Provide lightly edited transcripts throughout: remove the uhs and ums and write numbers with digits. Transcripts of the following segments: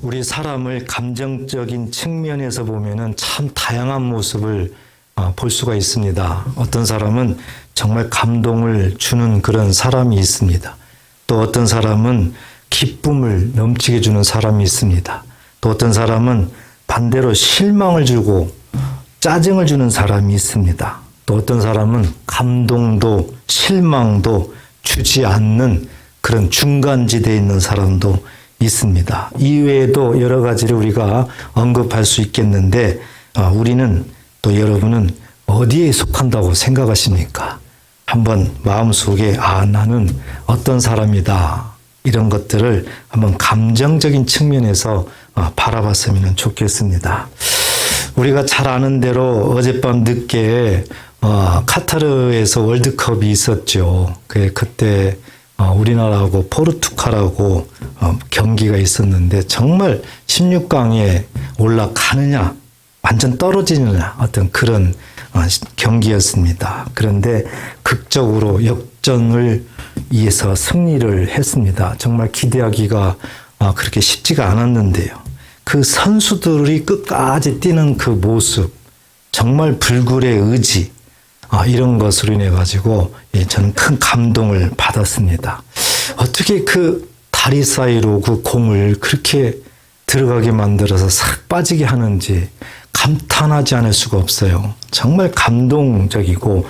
우리 사람을 감정적인 측면에서 보면은 참 다양한 모습을 볼 수가 있습니다. 어떤 사람은 정말 감동을 주는 그런 사람이 있습니다. 또 어떤 사람은 기쁨을 넘치게 주는 사람이 있습니다. 또 어떤 사람은 반대로 실망을 주고 짜증을 주는 사람이 있습니다. 또 어떤 사람은 감동도 실망도 주지 않는 그런 중간지대에 있는 사람도 있습니다. 이외에도 여러 가지를 우리가 언급할 수 있겠는데 우리는 또 여러분은 어디에 속한다고 생각하십니까? 한번 마음속에 나는 어떤 사람이다 이런 것들을 한번 감정적인 측면에서 바라봤으면 좋겠습니다. 우리가 잘 아는 대로 어젯밤 늦게 카타르에서 월드컵이 있었죠. 그때 우리나라하고 포르투갈하고 경기가 있었는데 정말 16강에 올라가느냐 완전 떨어지느냐 어떤 그런 경기였습니다. 그런데 극적으로 역전을 위해서 승리를 했습니다. 정말 기대하기가 그렇게 쉽지가 않았는데요. 그 선수들이 끝까지 뛰는 그 모습, 정말 불굴의 의지, 이런 것으로 인해 가지고 저는 큰 감동을 받았습니다. 어떻게 그 다리 사이로 그 공을 그렇게 들어가게 만들어서 싹 빠지게 하는지 감탄하지 않을 수가 없어요. 정말 감동적이고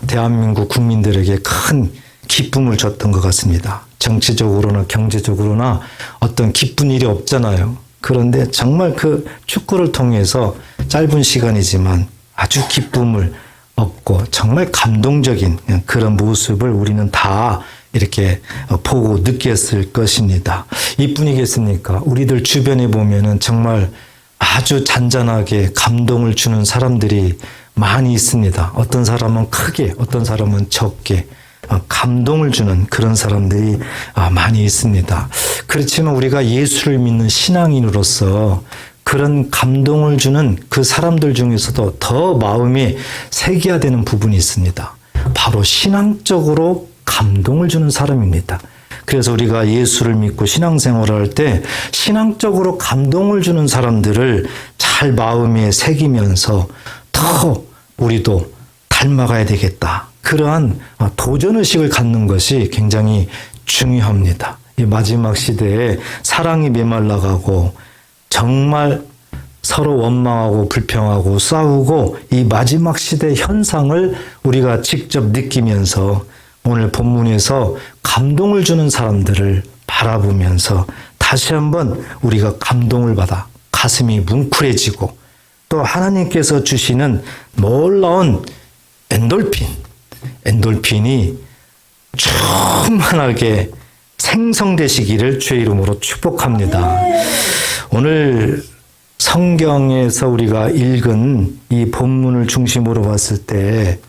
대한민국 국민들에게 큰 기쁨을 줬던 것 같습니다. 정치적으로나 경제적으로나 어떤 기쁜 일이 없잖아요. 그런데 정말 그 축구를 통해서 짧은 시간이지만 아주 기쁨을 얻고 정말 감동적인 그런 모습을 우리는 다 이렇게 보고 느꼈을 것입니다. 이뿐이겠습니까? 우리들 주변에 보면은 정말 아주 잔잔하게 감동을 주는 사람들이 많이 있습니다. 어떤 사람은 크게, 어떤 사람은 적게 감동을 주는 그런 사람들이 많이 있습니다. 그렇지만 우리가 예수를 믿는 신앙인으로서 그런 감동을 주는 그 사람들 중에서도 더 마음에 새겨야 되는 부분이 있습니다. 바로 신앙적으로 감동을 주는 사람입니다. 그래서 우리가 예수를 믿고 신앙생활을 할 때 신앙적으로 감동을 주는 사람들을 잘 마음에 새기면서 더 우리도 닮아가야 되겠다. 그러한 도전의식을 갖는 것이 굉장히 중요합니다. 이 마지막 시대에 사랑이 메말라가고 정말 서로 원망하고 불평하고 싸우고 이 마지막 시대 현상을 우리가 직접 느끼면서 오늘 본문에서 감동을 주는 사람들을 바라보면서 다시 한번 우리가 감동을 받아 가슴이 뭉클해지고 또 하나님께서 주시는 놀라운 엔돌핀이 충만하게 생성되시기를 주의 이름으로 축복합니다. 오늘 성경에서 우리가 읽은 이 본문을 중심으로 봤을 때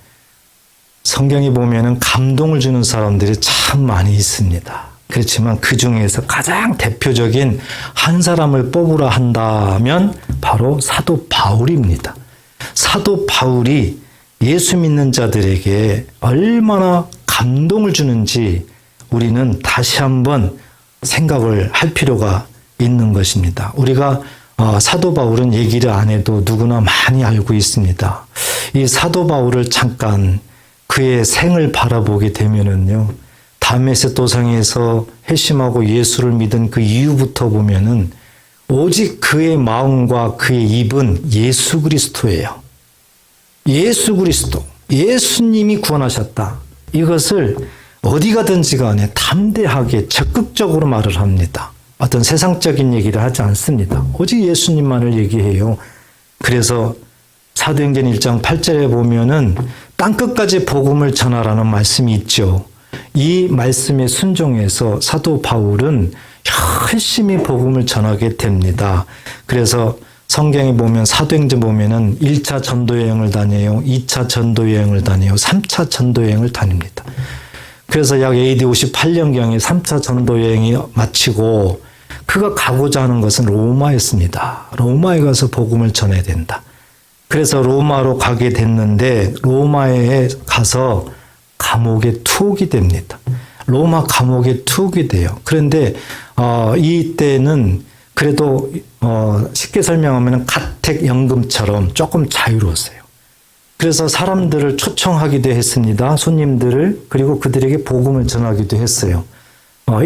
성경에 보면은 감동을 주는 사람들이 참 많이 있습니다. 그렇지만 그 중에서 가장 대표적인 한 사람을 뽑으라 한다면 바로 사도 바울입니다. 사도 바울이 예수 믿는 자들에게 얼마나 감동을 주는지 우리는 다시 한번 생각을 할 필요가 있는 것입니다. 우리가 사도 바울은 얘기를 안 해도 누구나 많이 알고 있습니다. 이 사도 바울을 잠깐 그의 생을 바라보게 되면은요, 다메섹 도상에서 회심하고 예수를 믿은 그 이후부터 보면은 오직 그의 마음과 그의 입은 예수 그리스도예요. 예수 그리스도, 예수님이 구원하셨다. 이것을 어디 가든지 간에 담대하게 적극적으로 말을 합니다. 어떤 세상적인 얘기를 하지 않습니다. 오직 예수님만을 얘기해요. 그래서 사도행전 1장 8절에 보면은 땅끝까지 복음을 전하라는 말씀이 있죠. 이 말씀에 순종해서 사도 바울은 열심히 복음을 전하게 됩니다. 그래서 성경에 보면 사도행전 보면은 1차 전도여행을 다녀요. 2차 전도여행을 다녀요. 3차 전도여행을 다닙니다. 그래서 약 AD 58년경에 3차 전도여행이 마치고 그가 가고자 하는 것은 로마였습니다. 로마에 가서 복음을 전해야 된다. 그래서 로마로 가게 됐는데 로마에 가서 감옥에 투옥이 됩니다. 로마 감옥에 투옥이 돼요. 그런데 이때는 그래도 쉽게 설명하면 가택연금처럼 조금 자유로웠어요. 그래서 사람들을 초청하기도 했습니다. 손님들을. 그리고 그들에게 복음을 전하기도 했어요.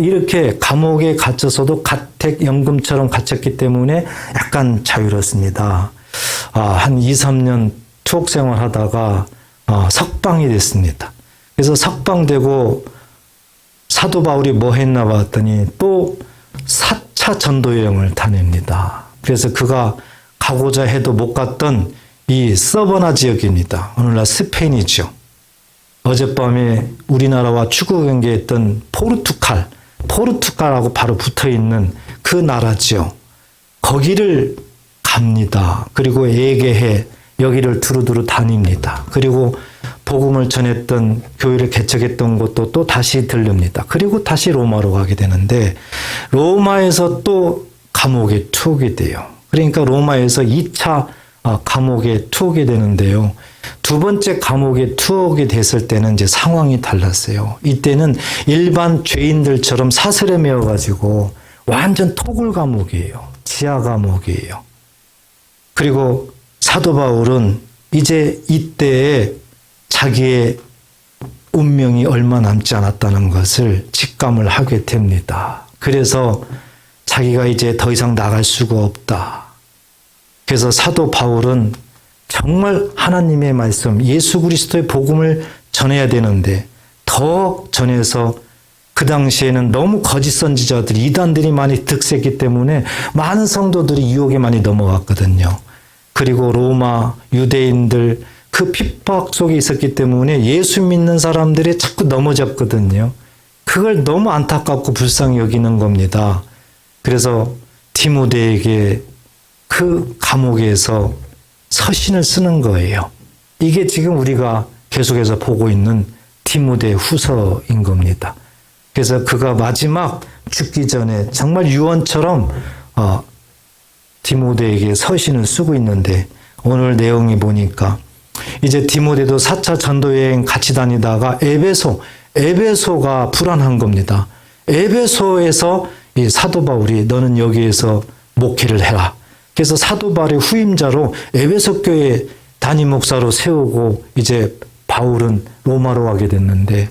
이렇게 감옥에 갇혀서도 가택연금처럼 갇혔기 때문에 약간 자유롭습니다. 한 2, 3년 투옥 생활하다가 석방이 됐습니다. 그래서 석방되고 사도 바울이 뭐 했나 봤더니 또 4차 전도 여행을 다닙니다. 그래서 그가 가고자 해도 못 갔던 이 서버나 지역입니다. 오늘날 스페인이죠. 어젯밤에 우리나라와 축구 경기했던 포르투갈하고 바로 붙어 있는 그 나라죠. 거기를 갑니다. 그리고 에게해 여기를 두루두루 다닙니다. 그리고 복음을 전했던 교회를 개척했던 곳도 또 다시 들릅니다. 그리고 다시 로마로 가게 되는데 로마에서 또 감옥에 투옥이 돼요. 그러니까 로마에서 2차 감옥에 투옥이 되는데요. 두 번째 감옥에 투옥이 됐을 때는 이제 상황이 달랐어요. 이때는 일반 죄인들처럼 사슬에 매어가지고 완전 토굴 감옥이에요. 지하 감옥이에요. 그리고 사도 바울은 이제 이때에 자기의 운명이 얼마 남지 않았다는 것을 직감을 하게 됩니다. 그래서 자기가 이제 더 이상 나갈 수가 없다. 그래서 사도 바울은 정말 하나님의 말씀, 예수 그리스도의 복음을 전해야 되는데 더 전해서 그 당시에는 너무 거짓 선지자들이 이단들이 많이 득세했기 때문에 많은 성도들이 유혹에 많이 넘어갔거든요. 그리고 로마 유대인들 그 핍박 속에 있었기 때문에 예수 믿는 사람들이 자꾸 넘어졌거든요. 그걸 너무 안타깝고 불쌍히 여기는 겁니다. 그래서 디모데에게 그 감옥에서 서신을 쓰는 거예요. 이게 지금 우리가 계속해서 보고 있는 디모데 후서인 겁니다. 그래서 그가 마지막 죽기 전에 정말 유언처럼 디모데에게 서신을 쓰고 있는데 오늘 내용이 보니까 이제 디모데도 4차 전도여행 같이 다니다가 에베소가 불안한 겁니다. 에베소에서 이 사도 바울이 너는 여기에서 목회를 해라. 그래서 사도 바울의 후임자로 에베소 교회 담임 목사로 세우고 이제 바울은 로마로 가게 됐는데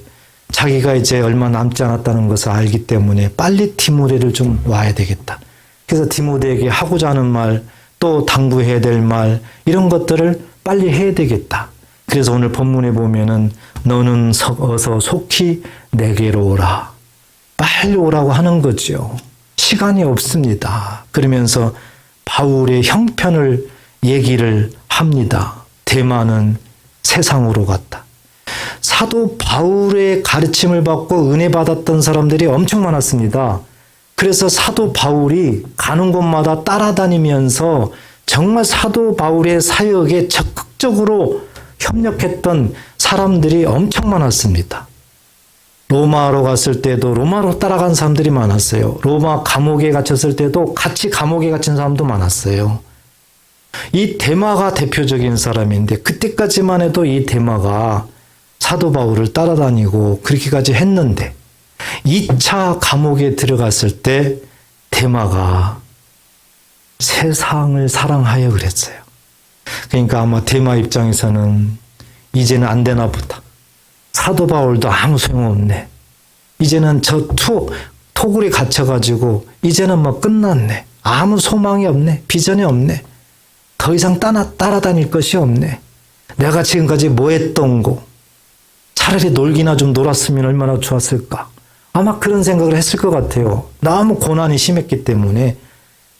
자기가 이제 얼마 남지 않았다는 것을 알기 때문에 빨리 디모데를 좀 와야 되겠다. 그래서 디모데에게 하고자 하는 말, 또 당부해야 될 말 이런 것들을 빨리 해야 되겠다. 그래서 오늘 본문에 보면은 너는 어서 속히 내게로 오라. 빨리 오라고 하는 거죠. 시간이 없습니다. 그러면서 바울의 형편을 얘기를 합니다. 대마는 세상으로 갔다. 사도 바울의 가르침을 받고 은혜 받았던 사람들이 엄청 많았습니다. 그래서 사도 바울이 가는 곳마다 따라다니면서 정말 사도 바울의 사역에 적극적으로 협력했던 사람들이 엄청 많았습니다. 로마로 갔을 때도 로마로 따라간 사람들이 많았어요. 로마 감옥에 갇혔을 때도 같이 감옥에 갇힌 사람도 많았어요. 이 데마가 대표적인 사람인데 그때까지만 해도 이 데마가 사도 바울을 따라다니고 그렇게까지 했는데 2차 감옥에 들어갔을 때 데마가 세상을 사랑하여 그랬어요. 그러니까 아마 데마 입장에서는 이제는 안 되나 보다. 사도 바울도 아무 소용없네. 이제는 저 토굴에 갇혀가지고 이제는 뭐 끝났네. 아무 소망이 없네. 비전이 없네. 더 이상 따라다닐 것이 없네. 내가 지금까지 뭐 했던 거. 차라리 놀기나 좀 놀았으면 얼마나 좋았을까. 아마 그런 생각을 했을 것 같아요. 너무 고난이 심했기 때문에.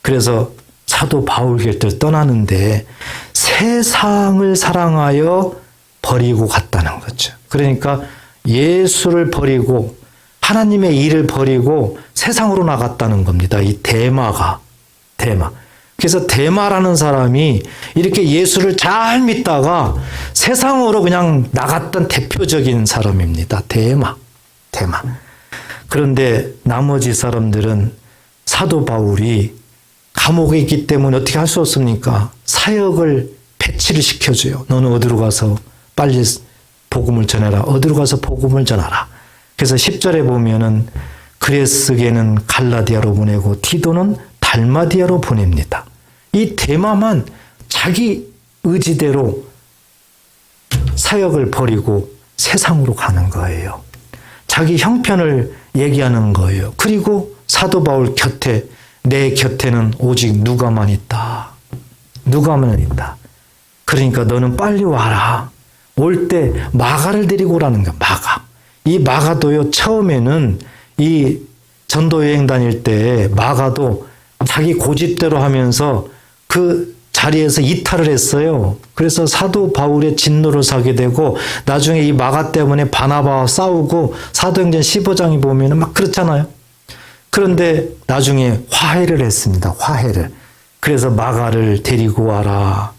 그래서 사도 바울 곁을 떠나는데 세상을 사랑하여 버리고 갔다는 거죠. 그러니까 예수를 버리고 하나님의 일을 버리고 세상으로 나갔다는 겁니다. 이 데마. 그래서 데마라는 사람이 이렇게 예수를 잘 믿다가 세상으로 그냥 나갔던 대표적인 사람입니다. 데마. 그런데 나머지 사람들은 사도 바울이 감옥에 있기 때문에 어떻게 할 수 없습니까? 사역을 배치를 시켜줘요. 너는 어디로 가서 빨리 복음을 전해라. 어디로 가서 복음을 전하라. 그래서 10절에 보면은 그레스게는 갈라디아로 보내고 디도는 달마디아로 보냅니다. 이 데마만 자기 의지대로 사역을 버리고 세상으로 가는 거예요. 자기 형편을 얘기하는 거예요. 그리고 사도 바울 곁에, 내 곁에는 오직 누가만 있다. 누가만 있다. 그러니까 너는 빨리 와라. 올 때 마가를 데리고 오라는 거야. 마가. 이 마가도요, 처음에는 이 전도 여행 다닐 때 마가도 자기 고집대로 하면서 그 자리에서 이탈을 했어요. 그래서 사도 바울의 진노를 사게 되고 나중에 이 마가 때문에 바나바와 싸우고 사도행전 15장에 보면 막 그렇잖아요. 그런데 나중에 화해를 했습니다. 화해를. 그래서 마가를 데리고 와라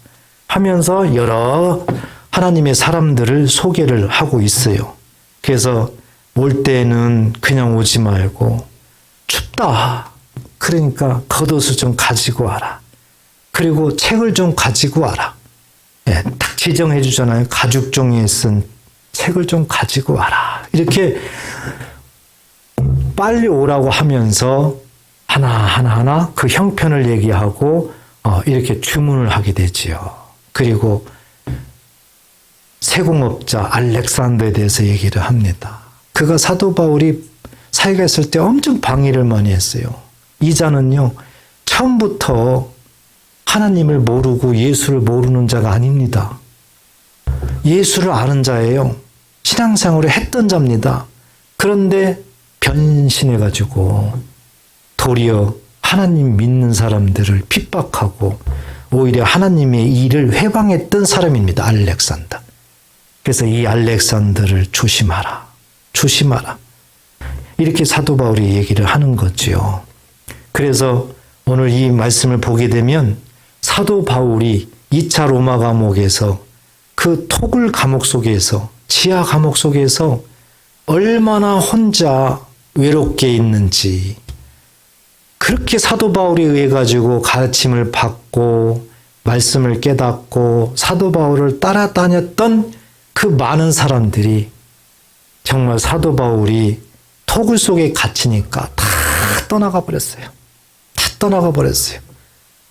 하면서 여러 하나님의 사람들을 소개를 하고 있어요. 그래서 올 때는 그냥 오지 말고 춥다. 그러니까 겉옷을 좀 가지고 와라. 그리고 책을 좀 가지고 와라. 예, 딱 지정해 주잖아요. 가죽 종이에 쓴 책을 좀 가지고 와라. 이렇게 빨리 오라고 하면서 하나하나 그 형편을 얘기하고 이렇게 주문을 하게 되지요. 그리고 세공업자 알렉산더에 대해서 얘기를 합니다. 그가 사도 바울이 사역에 있을 때 엄청 방해를 많이 했어요. 이 자는요, 처음부터 하나님을 모르고 예수를 모르는 자가 아닙니다. 예수를 아는 자예요. 신앙생활을 했던 자입니다. 그런데 변신해가지고 도리어 하나님 믿는 사람들을 핍박하고 오히려 하나님의 일을 회방했던 사람입니다. 알렉산더. 그래서 이 알렉산더를 조심하라. 조심하라. 이렇게 사도 바울이 얘기를 하는 거지요. 그래서 오늘 이 말씀을 보게 되면 사도 바울이 2차 로마 감옥에서 그 토굴 감옥 속에서 지하 감옥 속에서 얼마나 혼자 외롭게 있는지 그렇게 사도 바울에 의해 가지고 가르침을 받고 말씀을 깨닫고 사도 바울을 따라다녔던 그 많은 사람들이 정말 사도 바울이 토굴 속에 갇히니까 다 떠나가 버렸어요. 다 떠나가 버렸어요.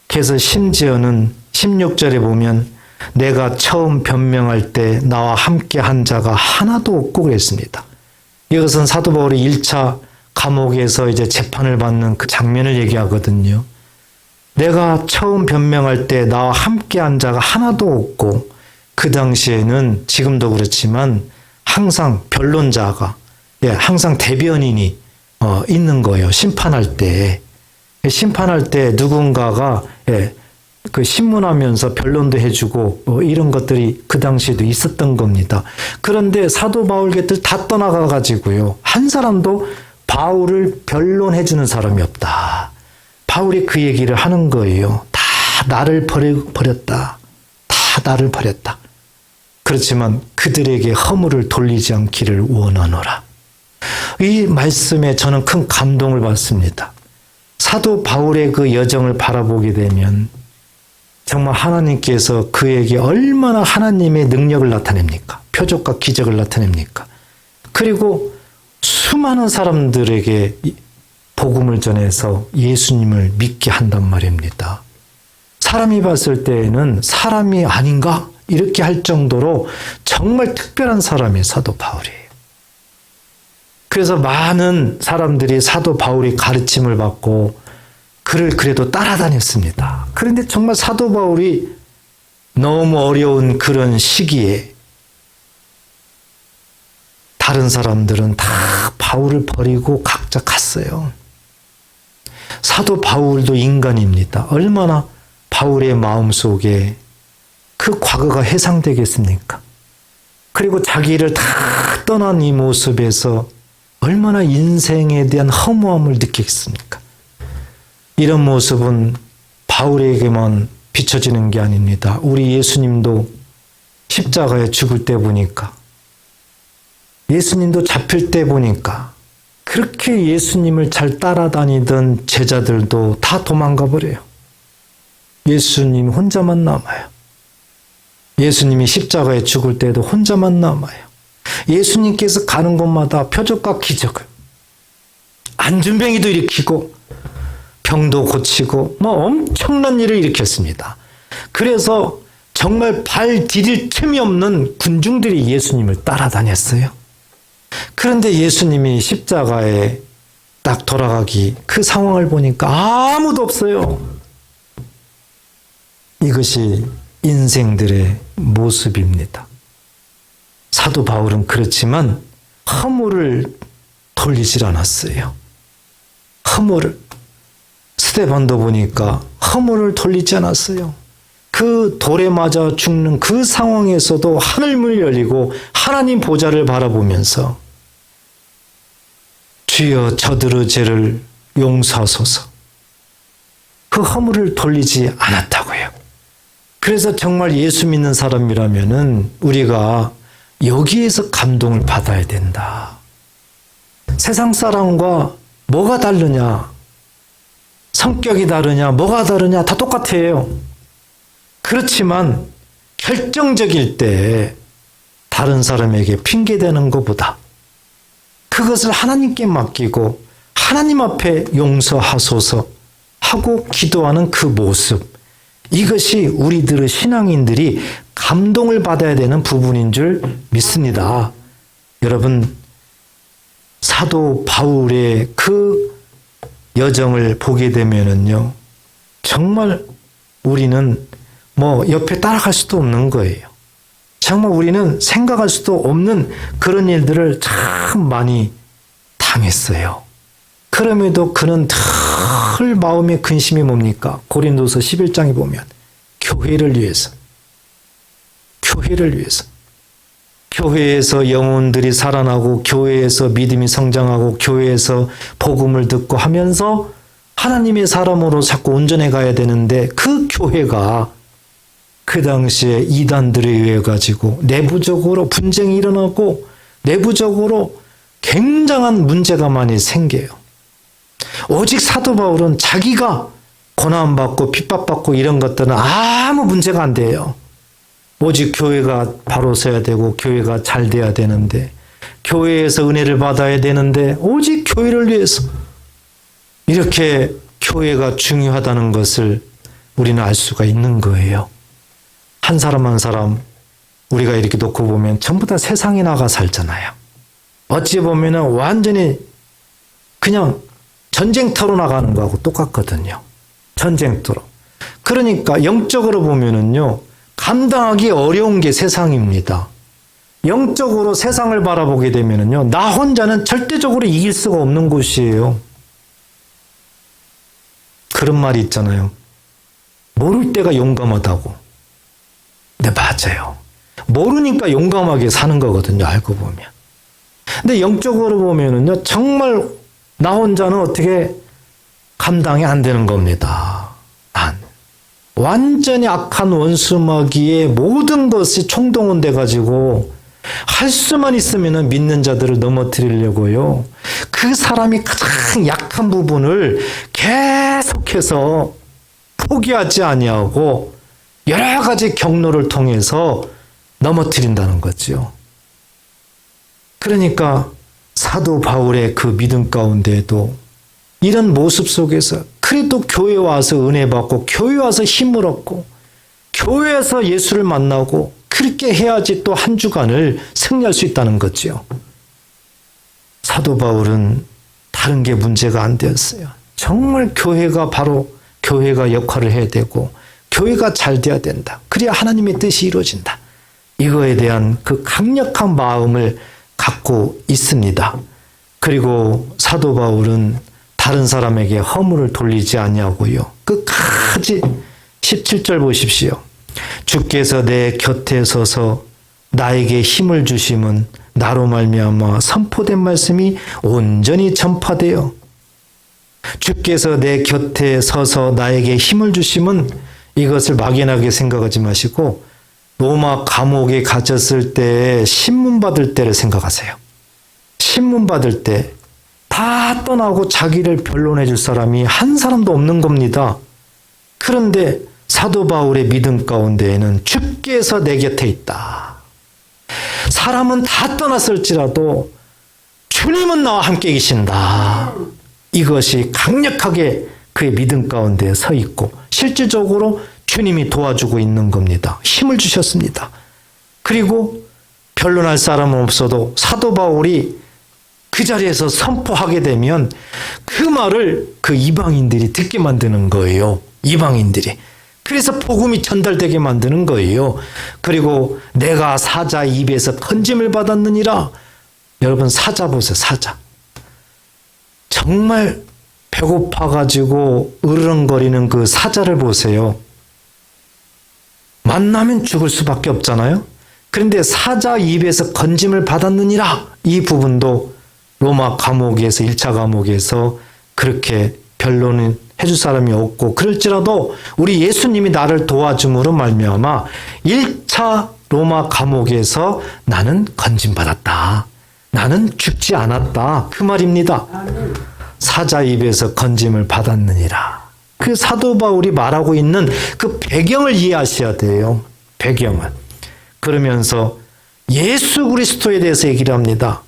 그래서 심지어는 16절에 보면 내가 처음 변명할 때 나와 함께 한 자가 하나도 없고 그랬습니다. 이것은 사도 바울이 1차 감옥에서 이제 재판을 받는 그 장면을 얘기하거든요. 내가 처음 변명할 때 나와 함께 한 자가 하나도 없고 그 당시에는 지금도 그렇지만 항상 변론자가 항상 대변인이 있는 거예요. 심판할 때. 심판할 때 누군가가 그 신문하면서 변론도 해주고 이런 것들이 그 당시에도 있었던 겁니다. 그런데 사도 바울 곁을 다 떠나가 가지고요. 한 사람도 바울을 변론해주는 사람이 없다. 바울이 그 얘기를 하는 거예요. 다 나를 버렸다. 다 나를 버렸다. 그렇지만 그들에게 허물을 돌리지 않기를 원하노라. 이 말씀에 저는 큰 감동을 받습니다. 사도 바울의 그 여정을 바라보게 되면 정말 하나님께서 그에게 얼마나 하나님의 능력을 나타냅니까? 표적과 기적을 나타냅니까? 그리고 수많은 사람들에게 복음을 전해서 예수님을 믿게 한단 말입니다. 사람이 봤을 때에는 사람이 아닌가? 이렇게 할 정도로 정말 특별한 사람이 사도 바울이에요. 그래서 많은 사람들이 사도 바울이 가르침을 받고 그를 그래도 따라다녔습니다. 그런데 정말 사도 바울이 너무 어려운 그런 시기에 다른 사람들은 다 바울을 버리고 각자 갔어요. 사도 바울도 인간입니다. 얼마나 바울의 마음속에 그 과거가 회상되겠습니까? 그리고 자기를 다 떠난 이 모습에서 얼마나 인생에 대한 허무함을 느끼겠습니까? 이런 모습은 바울에게만 비춰지는 게 아닙니다. 우리 예수님도 십자가에 죽을 때 보니까, 예수님도 잡힐 때 보니까 그렇게 예수님을 잘 따라다니던 제자들도 다 도망가 버려요. 예수님 혼자만 남아요. 예수님이 십자가에 죽을 때도 혼자만 남아요. 예수님께서 가는 곳마다 표적과 기적을, 안전뱅이도 일으키고 병도 고치고 엄청난 일을 일으켰습니다. 그래서 정말 발 디딜 틈이 없는 군중들이 예수님을 따라다녔어요. 그런데 예수님이 십자가에 딱 돌아가기 그 상황을 보니까 아무도 없어요. 이것이 인생들의 모습입니다. 사도 바울은 그렇지만 허물을 돌리질 않았어요. 허물을. 스데반도 보니까 허물을 돌리지 않았어요. 그 돌에 맞아 죽는 그 상황에서도 하늘문이 열리고 하나님 보좌를 바라보면서 주여 저들의 죄를 용서하소서. 그 허물을 돌리지 않았다고요. 그래서 정말 예수 믿는 사람이라면은 우리가 여기에서 감동을 받아야 된다. 세상 사람과 뭐가 다르냐? 성격이 다르냐? 뭐가 다르냐? 다 똑같아요. 그렇지만 결정적일 때 다른 사람에게 핑계대는 것보다 그것을 하나님께 맡기고 하나님 앞에 용서하소서 하고 기도하는 그 모습, 이것이 우리들의 신앙인들이 감동을 받아야 되는 부분인 줄 믿습니다. 여러분, 사도 바울의 그 여정을 보게 되면은요, 정말 우리는 옆에 따라갈 수도 없는 거예요. 정말 우리는 생각할 수도 없는 그런 일들을 참 많이 당했어요. 그럼에도 그는 늘 마음의 근심이 뭡니까? 고린도서 11장에 보면 교회를 위해서, 교회에서 영혼들이 살아나고 교회에서 믿음이 성장하고 교회에서 복음을 듣고 하면서 하나님의 사람으로 자꾸 온전해 가야 되는데 그 교회가 그 당시에 이단들에 의해 가지고 내부적으로 분쟁이 일어나고 내부적으로 굉장한 문제가 많이 생겨요. 오직 사도 바울은 자기가 고난받고 핍박받고 이런 것들은 아무 문제가 안 돼요. 오직 교회가 바로 서야 되고 교회가 잘 돼야 되는데 교회에서 은혜를 받아야 되는데 오직 교회를 위해서 이렇게 교회가 중요하다는 것을 우리는 알 수가 있는 거예요. 한 사람 한 사람 우리가 이렇게 놓고 보면 전부 다 세상에 나가 살잖아요. 어찌 보면은 완전히 그냥 전쟁터로 나가는 거하고 똑같거든요. 전쟁터로. 그러니까 영적으로 보면은요, 감당하기 어려운 게 세상입니다. 영적으로 세상을 바라보게 되면은요, 나 혼자는 절대적으로 이길 수가 없는 곳이에요. 그런 말이 있잖아요. 모를 때가 용감하다고. 네, 맞아요. 모르니까 용감하게 사는 거거든요, 알고 보면. 근데 영적으로 보면은요, 정말 나 혼자는 어떻게 감당이 안 되는 겁니다. 완전히 악한 원수마귀의 모든 것이 총동원돼 가지고 할 수만 있으면 믿는 자들을 넘어뜨리려고요. 그 사람이 가장 약한 부분을 계속해서 포기하지 아니하고 여러 가지 경로를 통해서 넘어뜨린다는 거죠. 그러니까 사도 바울의 그 믿음 가운데에도 이런 모습 속에서 그래도 교회 와서 은혜 받고 교회 와서 힘을 얻고 교회에서 예수를 만나고 그렇게 해야지 또 한 주간을 승리할 수 있다는 거죠. 사도 바울은 다른 게 문제가 안 되었어요. 정말 교회가 바로 교회가 역할을 해야 되고 교회가 잘 돼야 된다. 그래야 하나님의 뜻이 이루어진다. 이거에 대한 그 강력한 마음을 갖고 있습니다. 그리고 사도 바울은 다른 사람에게 허물을 돌리지 아니하고요. 끝까지 17절 보십시오. 주께서 내 곁에 서서 나에게 힘을 주심은 나로 말미암아 선포된 말씀이 온전히 전파되어 주께서 내 곁에 서서 나에게 힘을 주심은 이것을 막연하게 생각하지 마시고 로마 감옥에 갇혔을 때 신문 받을 때를 생각하세요. 신문 받을 때 다 떠나고 자기를 변론해 줄 사람이 한 사람도 없는 겁니다. 그런데 사도 바울의 믿음 가운데에는 주께서 내 곁에 있다. 사람은 다 떠났을지라도 주님은 나와 함께 계신다. 이것이 강력하게 그의 믿음 가운데 서 있고 실질적으로 주님이 도와주고 있는 겁니다. 힘을 주셨습니다. 그리고 변론할 사람은 없어도 사도 바울이 그 자리에서 선포하게 되면 그 말을 그 이방인들이 듣게 만드는 거예요. 이방인들이. 그래서 복음이 전달되게 만드는 거예요. 그리고 내가 사자 입에서 건짐을 받았느니라. 여러분 사자 보세요. 사자. 정말 배고파가지고 으르렁거리는 그 사자를 보세요. 만나면 죽을 수밖에 없잖아요. 그런데 사자 입에서 건짐을 받았느니라. 이 부분도 로마 감옥에서 1차 감옥에서 그렇게 변론을 해줄 사람이 없고 그럴지라도 우리 예수님이 나를 도와줌으로 말미암아 1차 로마 감옥에서 나는 건짐받았다. 나는 죽지 않았다. 그 말입니다. 사자 입에서 건짐을 받았느니라. 그 사도 바울이 말하고 있는 그 배경을 이해하셔야 돼요. 배경을. 그러면서 예수 그리스도에 대해서 얘기를 합니다.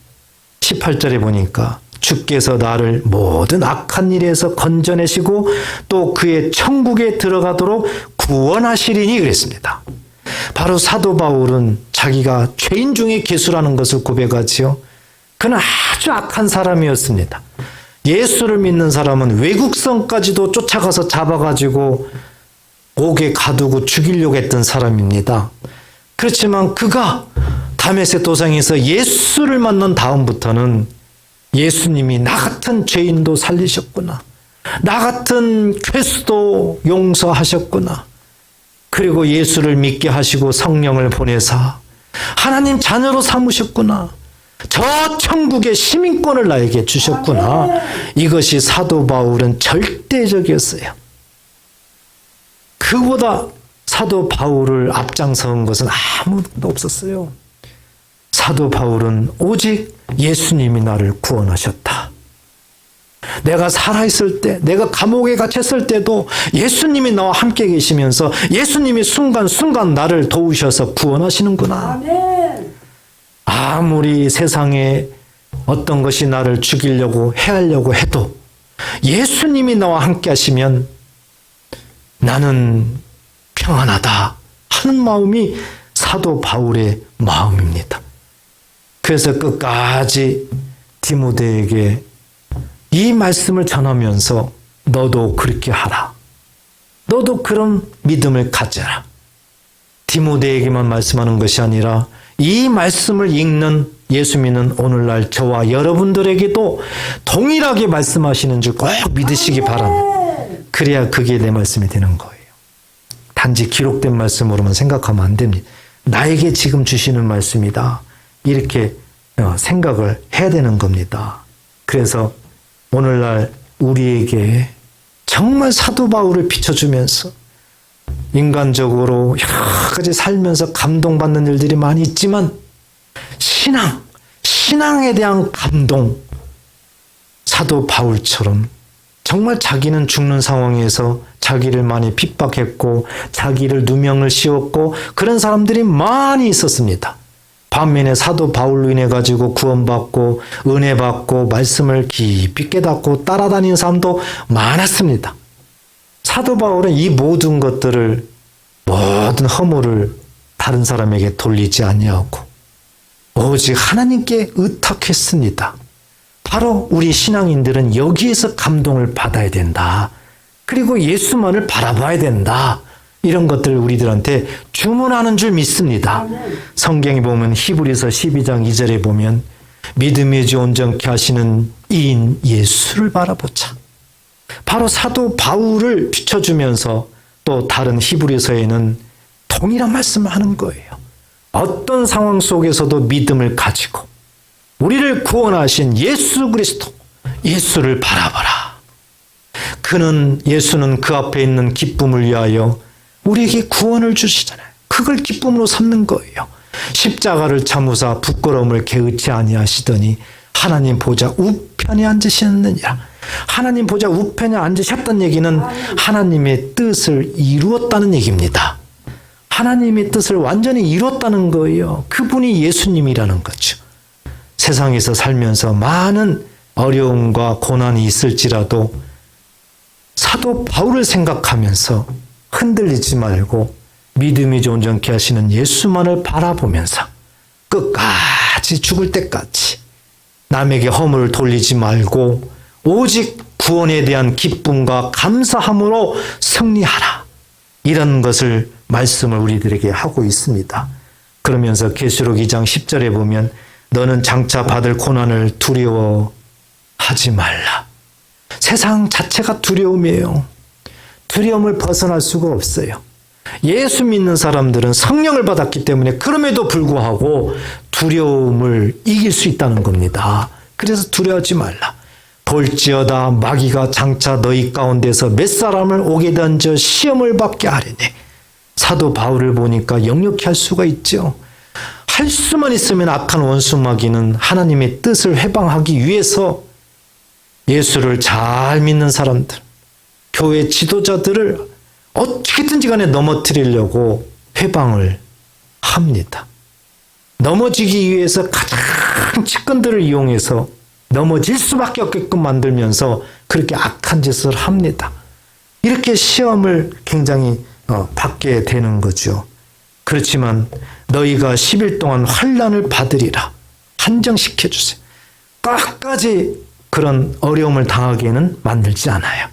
18절에 보니까 주께서 나를 모든 악한 일에서 건져내시고 또 그의 천국에 들어가도록 구원하시리니 그랬습니다. 바로 사도 바울은 자기가 죄인 중에 괴수라는 것을 고백하지요. 그는 아주 악한 사람이었습니다. 예수를 믿는 사람은 외국성까지도 쫓아가서 잡아가지고 옥에 가두고 죽이려고 했던 사람입니다. 그렇지만 그가 다메섹 도상에서 예수를 만난 다음부터는 예수님이 나 같은 죄인도 살리셨구나. 나 같은 괴수도 용서하셨구나. 그리고 예수를 믿게 하시고 성령을 보내사 하나님 자녀로 삼으셨구나. 저 천국의 시민권을 나에게 주셨구나. 이것이 사도 바울은 절대적이었어요. 그보다 사도 바울을 앞장서는 것은 아무도 없었어요. 사도 바울은 오직 예수님이 나를 구원하셨다. 내가 살아있을 때, 내가 감옥에 갇혔을 때도 예수님이 나와 함께 계시면서 예수님이 순간순간 나를 도우셔서 구원하시는구나. 아멘. 아무리 세상에 어떤 것이 나를 죽이려고 해하려고 해도 예수님이 나와 함께 하시면 나는 평안하다 하는 마음이 사도 바울의 마음입니다. 그래서 끝까지 디모데에게 이 말씀을 전하면서 너도 그렇게 하라. 너도 그런 믿음을 가져라. 디모데에게만 말씀하는 것이 아니라 이 말씀을 읽는 예수 믿는 오늘날 저와 여러분들에게도 동일하게 말씀하시는 줄 꼭 믿으시기 바랍니다. 그래야 그게 내 말씀이 되는 거예요. 단지 기록된 말씀으로만 생각하면 안 됩니다. 나에게 지금 주시는 말씀이다. 이렇게 생각을 해야 되는 겁니다. 그래서 오늘날 우리에게 정말 사도 바울을 비춰주면서 인간적으로 여러 가지 살면서 감동받는 일들이 많이 있지만 신앙에 대한 감동, 사도 바울처럼 정말 자기는 죽는 상황에서 자기를 많이 핍박했고 자기를 누명을 씌웠고 그런 사람들이 많이 있었습니다. 반면에 사도 바울로 인해 가지고 구원받고 은혜받고 말씀을 깊이 깨닫고 따라다니는 사람도 많았습니다. 사도 바울은 이 모든 것들을 모든 허물을 다른 사람에게 돌리지 아니하고 오직 하나님께 의탁했습니다. 바로 우리 신앙인들은 여기에서 감동을 받아야 된다. 그리고 예수만을 바라봐야 된다. 이런 것들을 우리들한테 주문하는 줄 믿습니다. 성경에 보면 히브리서 12장 2절에 보면 믿음의 주 온전케 하시는 이인 예수를 바라보자. 바로 사도 바울을 비춰주면서 또 다른 히브리서에는 동일한 말씀을 하는 거예요. 어떤 상황 속에서도 믿음을 가지고 우리를 구원하신 예수 그리스도, 예수를 바라봐라. 예수는 그 앞에 있는 기쁨을 위하여 우리에게 구원을 주시잖아요. 그걸 기쁨으로 삼는 거예요. 십자가를 참으사 부끄러움을 개의치 아니하시더니 하나님 보좌 우편에 앉으셨느니라. 하나님 보좌 우편에 앉으셨다는 얘기는 하나님의 뜻을 이루었다는 얘기입니다. 하나님의 뜻을 완전히 이뤘다는 거예요. 그분이 예수님이라는 거죠. 세상에서 살면서 많은 어려움과 고난이 있을지라도 사도 바울을 생각하면서 흔들리지 말고 믿음이 온전케 하시는 예수만을 바라보면서 끝까지 죽을 때까지 남에게 허물을 돌리지 말고 오직 구원에 대한 기쁨과 감사함으로 승리하라. 이런 것을 말씀을 우리들에게 하고 있습니다. 그러면서 계시록 2장 10절에 보면 너는 장차 받을 고난을 두려워하지 말라. 세상 자체가 두려움이에요. 두려움을 벗어날 수가 없어요. 예수 믿는 사람들은 성령을 받았기 때문에 그럼에도 불구하고 두려움을 이길 수 있다는 겁니다. 그래서 두려워하지 말라. 볼지어다 마귀가 장차 너희 가운데서 몇 사람을 오게 던져 시험을 받게 하리니. 사도 바울을 보니까 역력히 할 수가 있죠. 할 수만 있으면 악한 원수 마귀는 하나님의 뜻을 회방하기 위해서 예수를 잘 믿는 사람들, 교회 지도자들을 어떻게든지 간에 넘어뜨리려고 회방을 합니다. 넘어지기 위해서 가장 측근들을 이용해서 넘어질 수밖에 없게끔 만들면서 그렇게 악한 짓을 합니다. 이렇게 시험을 굉장히 받게 되는 거죠. 그렇지만 너희가 10일 동안 환난을 받으리라. 한정시켜 주세요. 끝까지 그런 어려움을 당하게는 만들지 않아요.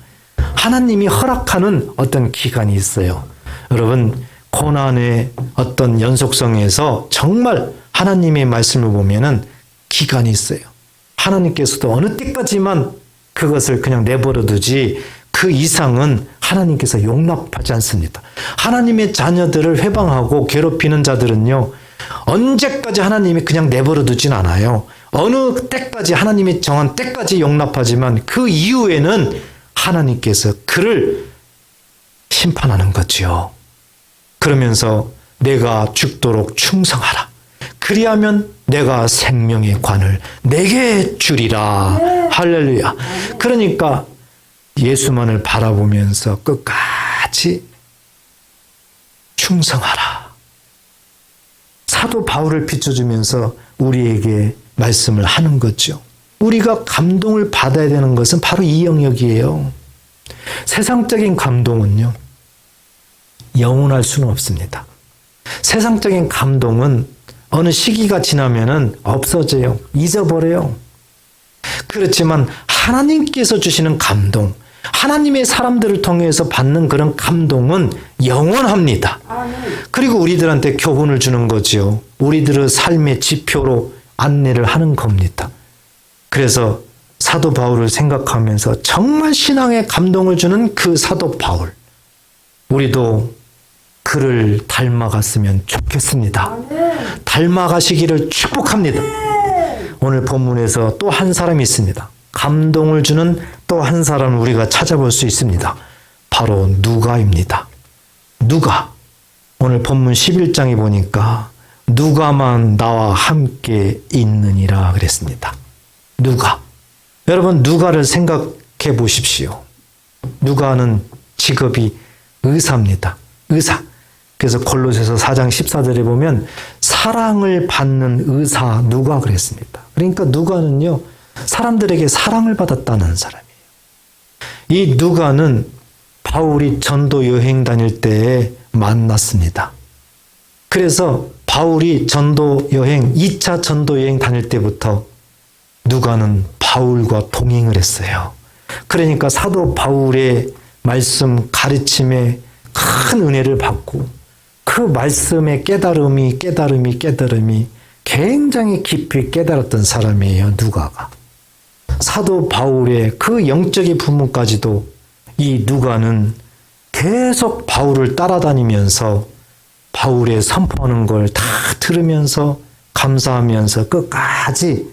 하나님이 허락하는 어떤 기간이 있어요. 여러분, 고난의 어떤 연속성에서 정말 하나님의 말씀을 보면은 기간이 있어요. 하나님께서도 어느 때까지만 그것을 그냥 내버려 두지 그 이상은 하나님께서 용납하지 않습니다. 하나님의 자녀들을 회방하고 괴롭히는 자들은요, 언제까지 하나님이 그냥 내버려 두진 않아요. 어느 때까지 하나님이 정한 때까지 용납하지만 그 이후에는 하나님께서 그를 심판하는 거지요. 그러면서 내가 죽도록 충성하라. 그리하면 내가 생명의 관을 내게 주리라. 할렐루야. 그러니까 예수만을 바라보면서 끝까지 충성하라. 사도 바울을 비춰주면서 우리에게 말씀을 하는 거죠. 우리가 감동을 받아야 되는 것은 바로 이 영역이에요. 세상적인 감동은요, 영원할 수는 없습니다. 세상적인 감동은 어느 시기가 지나면은 없어져요. 잊어버려요. 그렇지만 하나님께서 주시는 감동, 하나님의 사람들을 통해서 받는 그런 감동은 영원합니다. 그리고 우리들한테 교훈을 주는 거지요. 우리들의 삶의 지표로 안내를 하는 겁니다. 그래서 사도 바울을 생각하면서 정말 신앙에 감동을 주는 그 사도 바울, 우리도 그를 닮아갔으면 좋겠습니다. 닮아가시기를 축복합니다. 오늘 본문에서 또 한 사람이 있습니다. 감동을 주는 또 한 사람을 우리가 찾아볼 수 있습니다. 바로 누가입니다. 누가. 오늘 본문 11장에 보니까 누가만 나와 함께 있느니라 그랬습니다. 누가. 여러분, 누가를 생각해 보십시오. 누가는 직업이 의사입니다. 의사. 그래서 골로새서 4장 14절에 보면 사랑을 받는 의사 누가 그랬습니다. 그러니까 누가는요, 사람들에게 사랑을 받았다는 사람이에요. 이 누가는 바울이 전도 여행 다닐 때에 만났습니다. 그래서 바울이 전도 여행, 2차 전도 여행 다닐 때부터 누가는 바울과 동행을 했어요. 그러니까 사도 바울의 말씀 가르침에 큰 은혜를 받고 그 말씀의 깨달음이 굉장히 깊이 깨달았던 사람이에요. 누가가. 사도 바울의 그 영적인 부분까지도 이 누가는 계속 바울을 따라다니면서 바울의 선포하는 걸 다 들으면서 감사하면서 끝까지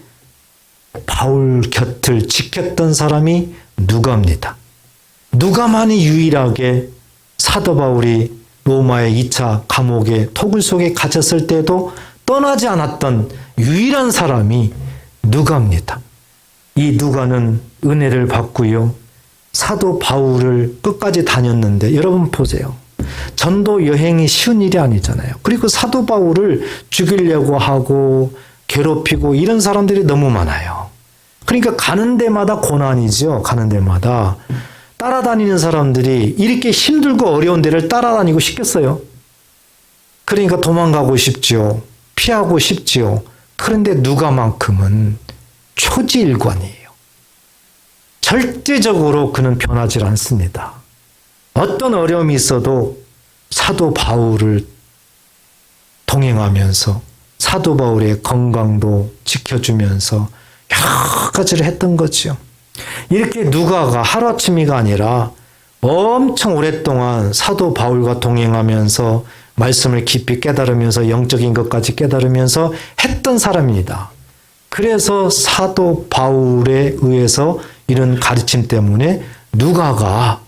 바울 곁을 지켰던 사람이 누가입니다. 누가만이 유일하게 사도 바울이 로마의 2차 감옥의 토굴 속에 갇혔을 때도 떠나지 않았던 유일한 사람이 누가입니다. 이 누가는 은혜를 받고요. 사도 바울을 끝까지 다녔는데 여러분 보세요. 전도 여행이 쉬운 일이 아니잖아요. 그리고 사도 바울을 죽이려고 하고 괴롭히고 이런 사람들이 너무 많아요. 그러니까 가는 데마다 고난이죠. 가는 데마다. 따라다니는 사람들이 이렇게 힘들고 어려운 데를 따라다니고 싶겠어요? 그러니까 도망가고 싶지요. 피하고 싶지요. 그런데 누가만큼은 초지일관이에요. 절대적으로 그는 변하지 않습니다. 어떤 어려움이 있어도 사도 바울을 동행하면서 사도 바울의 건강도 지켜주면서 여러 가지를 했던 거죠. 이렇게 누가가 하루아침이가 아니라 엄청 오랫동안 사도 바울과 동행하면서 말씀을 깊이 깨달으면서 영적인 것까지 깨달으면서 했던 사람입니다. 그래서 사도 바울에 의해서 이런 가르침 때문에 누가가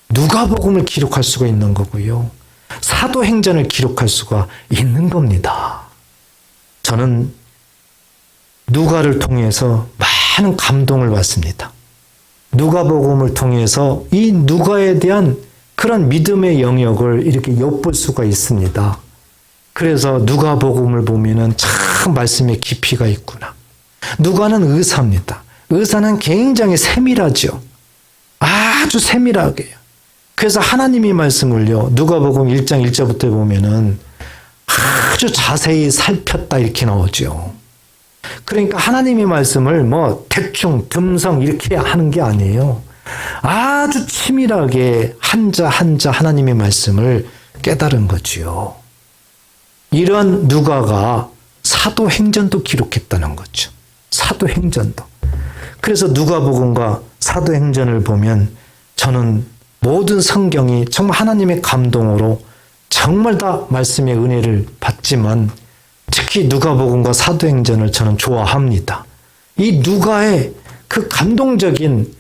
누가복음을 기록할 수가 있는 거고요. 사도행전을 기록할 수가 있는 겁니다. 저는 누가를 통해서 많은 감동을 받습니다. 누가복음을 통해서 이 누가에 대한 그런 믿음의 영역을 이렇게 엿볼 수가 있습니다. 그래서 누가복음을 보면은 참 말씀의 깊이가 있구나. 누가는 의사입니다. 의사는 굉장히 세밀하죠. 아주 세밀하게요. 그래서 하나님의 말씀을요, 누가복음 1장 1절부터 보면은 아주 자세히 살폈다 이렇게 나오죠. 그러니까 하나님의 말씀을 뭐 대충 듬성 이렇게 하는 게 아니에요. 아주 치밀하게 한자 한자 하나님의 말씀을 깨달은 거지요. 이런 누가가 사도행전도 기록했다는 거죠. 사도행전도. 그래서 누가복음과 사도행전을 보면 저는 모든 성경이 정말 하나님의 감동으로 정말 다 말씀의 은혜를 받지만 특히 누가복음과 사도행전을 저는 좋아합니다. 이 누가의 그 감동적인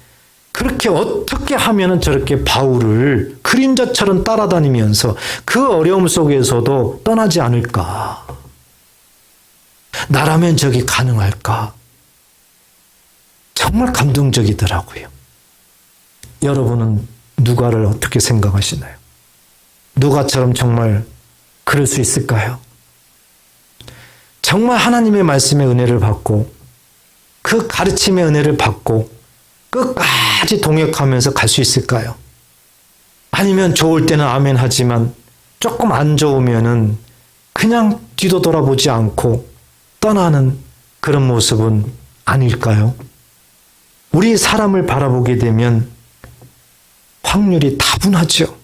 그렇게 어떻게 하면은 저렇게 바울을 그림자처럼 따라다니면서 그 어려움 속에서도 떠나지 않을까? 나라면 저기 가능할까? 정말 감동적이더라고요. 여러분은 누가를 어떻게 생각하시나요? 누가처럼 정말 그럴 수 있을까요? 정말 하나님의 말씀의 은혜를 받고 그 가르침의 은혜를 받고 끝까지 동역하면서 갈 수 있을까요? 아니면 좋을 때는 아멘 하지만 조금 안 좋으면은 그냥 뒤도 돌아보지 않고 떠나는 그런 모습은 아닐까요? 우리 사람을 바라보게 되면 확률이 다분하죠.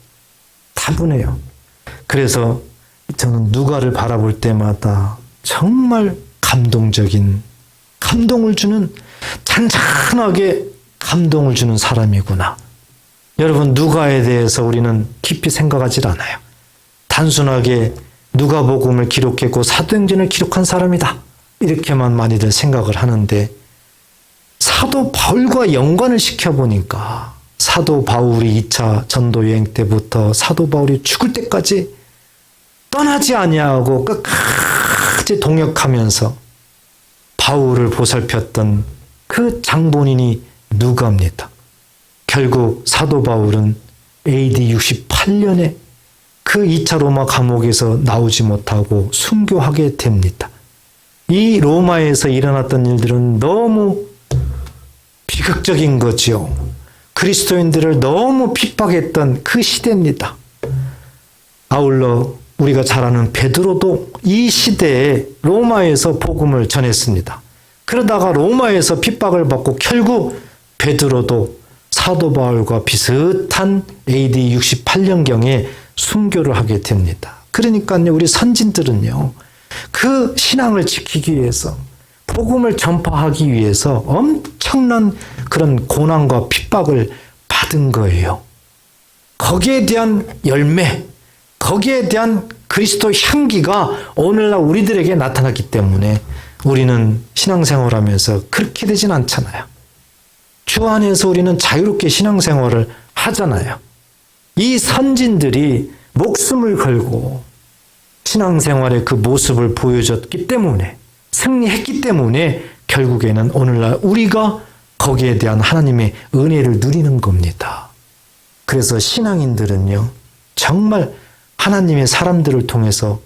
다분해요. 그래서 저는 누가를 바라볼 때마다 정말 감동적인, 감동을 주는, 잔잔하게 감동을 주는 사람이구나. 여러분, 누가에 대해서 우리는 깊이 생각하지 않아요. 단순하게 누가복음을 기록했고 사도행전을 기록한 사람이다. 이렇게만 많이들 생각을 하는데 사도 바울과 연관을 시켜보니까 사도 바울이 2차 전도 여행 때부터 사도 바울이 죽을 때까지 떠나지 아니하고 끝까지 동역하면서 바울을 보살폈던 그 장본인이 누가입니다. 결국 사도 바울은 AD 68년에 그 2차 로마 감옥에서 나오지 못하고 순교하게 됩니다. 이 로마에서 일어났던 일들은 너무 비극적인 거죠. 그리스도인들을 너무 핍박했던 그 시대입니다. 아울러 우리가 잘 아는 베드로도 이 시대에 로마에서 복음을 전했습니다. 그러다가 로마에서 핍박을 받고 결국 베드로도 사도 바울과 비슷한 AD 68년경에 순교를 하게 됩니다. 그러니까요, 우리 선진들은요, 그 신앙을 지키기 위해서, 복음을 전파하기 위해서 엄청난 그런 고난과 핍박을 받은 거예요. 거기에 대한 열매, 거기에 대한 그리스도 향기가 오늘날 우리들에게 나타났기 때문에 우리는 신앙생활하면서 그렇게 되진 않잖아요. 주 안에서 우리는 자유롭게 신앙생활을 하잖아요. 이 선진들이 목숨을 걸고 신앙생활의 그 모습을 보여줬기 때문에, 승리했기 때문에 결국에는 오늘날 우리가 거기에 대한 하나님의 은혜를 누리는 겁니다. 그래서 신앙인들은요, 정말 하나님의 사람들을 통해서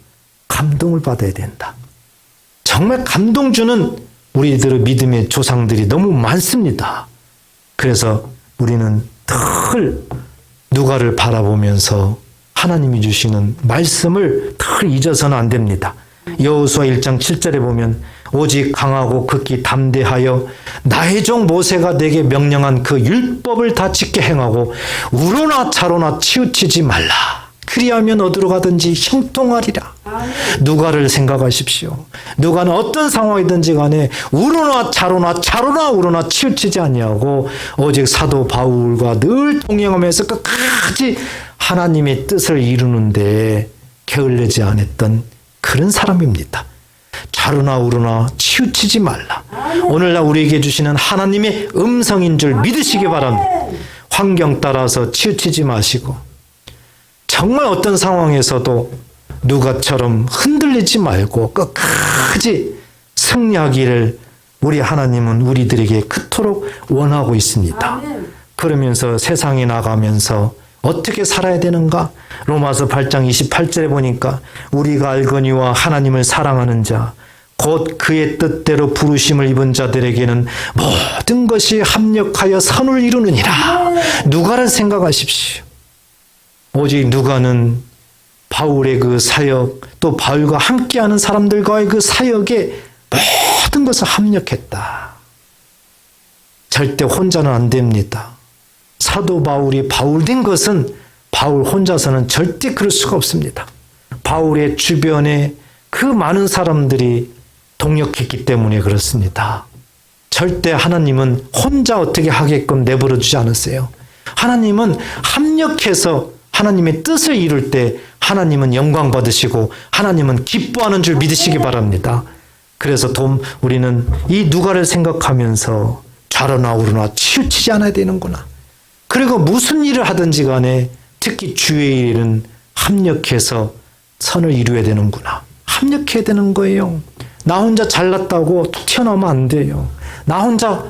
감동을 받아야 된다. 정말 감동 주는 우리들의 믿음의 조상들이 너무 많습니다. 그래서 우리는 늘 누가를 바라보면서 하나님이 주시는 말씀을 늘 잊어서는 안 됩니다. 여호수아 1장 7절에 보면 오직 강하고 극히 담대하여 나의 종 모세가 내게 명령한 그 율법을 다 지켜 행하고 우로나 차로나 치우치지 말라. 그리하면 어디로 가든지 형통하리라. 누가를 생각하십시오. 누가는 어떤 상황이든지 간에 우로나 차로나 우로나 치우치지 아니하고 오직 사도 바울과 늘 동행하면서 끝까지 하나님의 뜻을 이루는데 게을르지 않았던 그런 사람입니다. 차로나 우로나 치우치지 말라. 오늘날 우리에게 주시는 하나님의 음성인 줄 믿으시기 바랍니다. 환경 따라서 치우치지 마시고 정말 어떤 상황에서도 누가처럼 흔들리지 말고 끝까지 승리하기를 우리 하나님은 우리들에게 그토록 원하고 있습니다. 그러면서 세상에 나가면서 어떻게 살아야 되는가? 로마서 8장 28절에 보니까 우리가 알거니와 하나님을 사랑하는 자 곧 그의 뜻대로 부르심을 입은 자들에게는 모든 것이 합력하여 선을 이루느니라. 누가를 생각하십시오. 오직 누가는 바울의 그 사역, 또 바울과 함께하는 사람들과의 그 사역에 모든 것을 합력했다. 절대 혼자는 안 됩니다. 사도 바울이 바울 된 것은 바울 혼자서는 절대 그럴 수가 없습니다. 바울의 주변에 그 많은 사람들이 동력했기 때문에 그렇습니다. 절대 하나님은 혼자 어떻게 하게끔 내버려 두지 않았어요. 하나님은 합력해서 하나님의 뜻을 이룰 때 하나님은 영광 받으시고 하나님은 기뻐하는 줄 믿으시기 바랍니다. 그래서 우리는 이 누가를 생각하면서 좌로나 우로나 치우치지 않아야 되는구나. 그리고 무슨 일을 하든지 간에 특히 주의 일은 합력해서 선을 이루어야 되는구나. 합력해야 되는 거예요. 나 혼자 잘났다고 튀어나오면 안 돼요. 나 혼자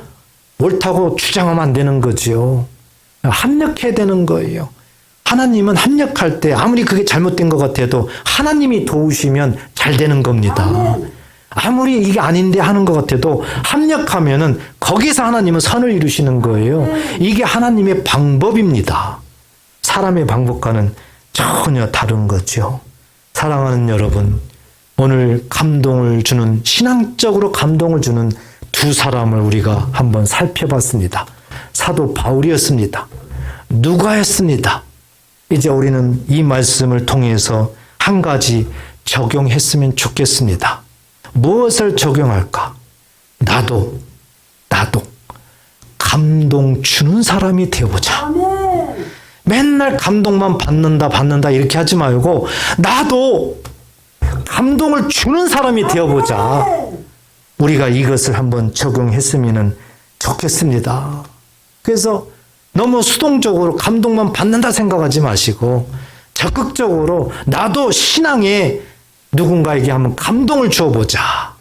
옳다고 주장하면 안 되는 거죠. 합력해야 되는 거예요. 하나님은 합력할 때 아무리 그게 잘못된 것 같아도 하나님이 도우시면 잘 되는 겁니다. 아무리 이게 아닌데 하는 것 같아도 합력하면은 거기서 하나님은 선을 이루시는 거예요. 이게 하나님의 방법입니다. 사람의 방법과는 전혀 다른 거죠. 사랑하는 여러분, 오늘 감동을 주는, 신앙적으로 감동을 주는 두 사람을 우리가 한번 살펴봤습니다. 사도 바울이었습니다. 누가였습니다. 이제 우리는 이 말씀을 통해서 한 가지 적용했으면 좋겠습니다. 무엇을 적용할까? 나도 감동 주는 사람이 되어보자. 맨날 감동만 받는다 이렇게 하지 말고 나도 감동을 주는 사람이 되어보자. 우리가 이것을 한번 적용했으면 좋겠습니다. 그래서 너무 수동적으로 감동만 받는다 생각하지 마시고 적극적으로 나도 신앙에 누군가에게 한번 감동을 주어보자.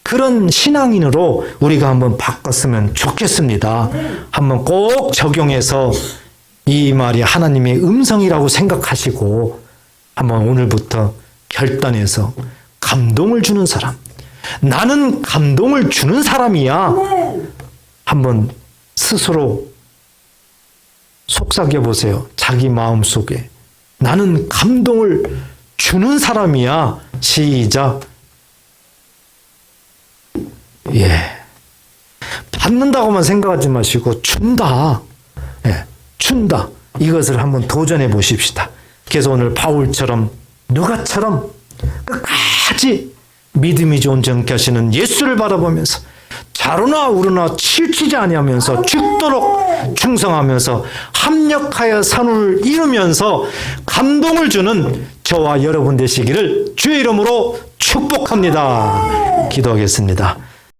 그런 신앙인으로 우리가 한번 바꿨으면 좋겠습니다. 한번 꼭 적용해서 이 말이 하나님의 음성이라고 생각하시고 한번 오늘부터 결단해서 감동을 주는 사람, 나는 감동을 주는 사람이야. 한번 스스로 속삭여 보세요. 자기 마음속에 나는 감동을 주는 사람이야. 시작. 받는다고만 생각하지 마시고 준다. 준다. 이것을 한번 도전해 보십시다. 그래서 오늘 바울처럼 누가처럼 끝까지 믿음이 좋은 정케하시는 예수를 바라보면서 좌로나 우로나 치우치지 아니하면서 죽도록 충성하면서 합력하여 선을 이루면서 감동을 주는 저와 여러분 되시기를 주의 이름으로 축복합니다. 기도하겠습니다.